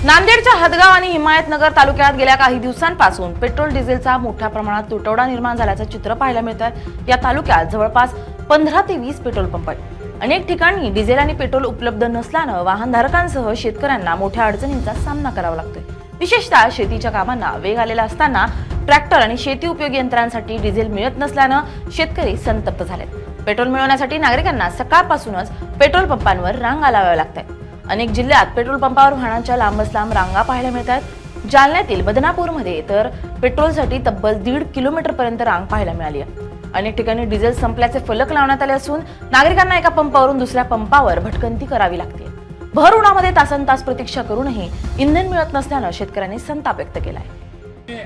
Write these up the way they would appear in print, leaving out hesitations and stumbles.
नांदेडच्या हदगाव आणि हिमायतनगर तालुक्यात गेल्या काही दिवसांपासून पेट्रोल डिझेलचा मोठ्या प्रमाणात तुटवडा निर्माण झाल्याचं चित्र पाहायला मिळत आहे। या तालुक्यात जवळपास 15 ते 20 पेट्रोल पंप आहेत। अनेक ठिकाणी डिझेल आणि पेट्रोल उपलब्ध नसल्यानं वाहनधारकांसह शेतकऱ्यांना मोठ्या अडचणींचा सामना करावा लागतोय। विशेषतः शेतीच्या कामांना वेग आलेला असताना ट्रॅक्टर आणि शेती उपयोगी यंत्रांसाठी डिझेल मिळत नसल्यानं शेतकरी संतप्त झालेत। पेट्रोल मिळवण्यासाठी नागरिकांना सकाळपासूनच पेट्रोल पंपांवर रांगा लावाव्या लागतात। अनेक जिल्ह्यात पेट्रोल पंपावर वाहनांच्या लांबच लांब रांगा पाहायला मिळतात। जालन्यातील बदनापूरमध्ये तर पेट्रोलसाठी तब्बल 1.5 किलोमीटर पर्यंत रांग पाहायला मिळाली आहे। अनेक ठिकाणी डिझेल संपल्याचे फलक लावण्यात आले असून नागरिकांना एका पंपावरून दुसऱ्या पंपावर भटकंती करावी लागते। भर उन्हामध्ये तासनतास प्रतीक्षा करूनही इंधन मिळत नसल्यानं शेतकऱ्यांनी संताप व्यक्त केला आहे।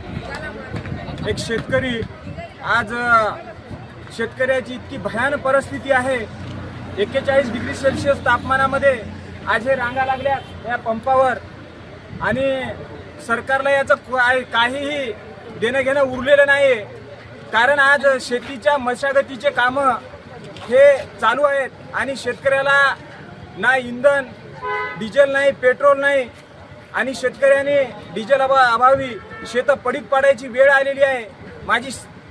एक शेतकरी आज शेतकऱ्याची इतकी भयानक परिस्थिती आहे। 41 डिग्री सेल्सिअस तापमानामध्ये आज हे रांगा लागल्यात या पंपावर आणि सरकारला याचं काहीही देणं घेणं उरलेलं नाही। कारण आज शेतीच्या मशागतीचे कामं हे चालू आहेत आणि शेतकऱ्याला ना इंधन डिझेल नाही, पेट्रोल नाही आणि शेतकऱ्यांनी डिझेल अभावी शेतं पडीक पाडायची वेळ आलेली आहे। माझी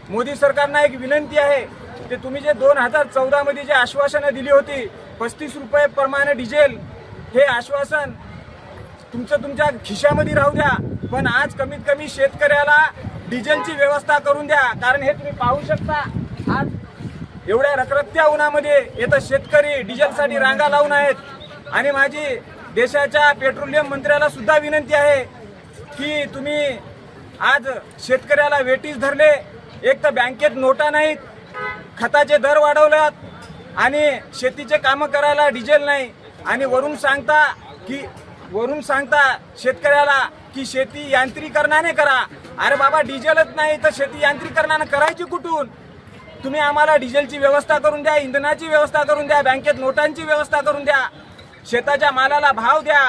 मोदी सरकारना एक विनंती आहे की तुम्ही जे 2014 मध्ये जे आश्वासनं दिली होती 35 रुपये प्रमाणे डिझेल, हे आश्वासन तुमच्या खिशामध्ये राहू द्या, पण आज कमीत कमी शेतकऱ्याला डिझेलची व्यवस्था करून द्या। कारण हे तुम्ही पाहू शकता आज एवढ्या रखरखत्या उन्हामध्ये येतं शेतकरी डिझेलसाठी रांगा लावून आहेत। आणि माझी देशाच्या पेट्रोलियम मंत्र्याला सुद्धा विनंती आहे की तुम्ही आज शेतकऱ्याला वेटीस धरले। एक तर बँकेत नोटा नाहीत, खताचे दर वाढवल्यात आणि शेतीचे कामं करायला डिझेल नाही आणि वरून सांगता शेतकऱ्याला की शेती यांत्रिकरणाने करा। अरे बाबा, डिझेलच नाही तर शेती यांत्रिकरणाने करायची कुठून? तुम्ही आम्हाला डिझेलची व्यवस्था करून द्या, इंधनाची व्यवस्था करून द्या, बँकेत नोटांची व्यवस्था करून द्या, शेताच्या मालाला भाव द्या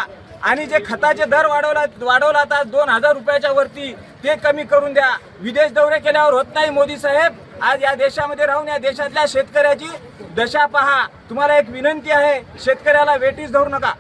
आणि जे खताचे दर वाढवला आता 2000 रुपयाच्या वरती ते कमी करून द्या। विदेश दौरे केल्यावर होत नाही मोदी साहेब, आज या देशामध्ये राहून या देशातल्या शेतकऱ्याची दशा पहा। तुम्हाला एक विनंती आहे, शेतकऱ्याला वेटीस धरू नका।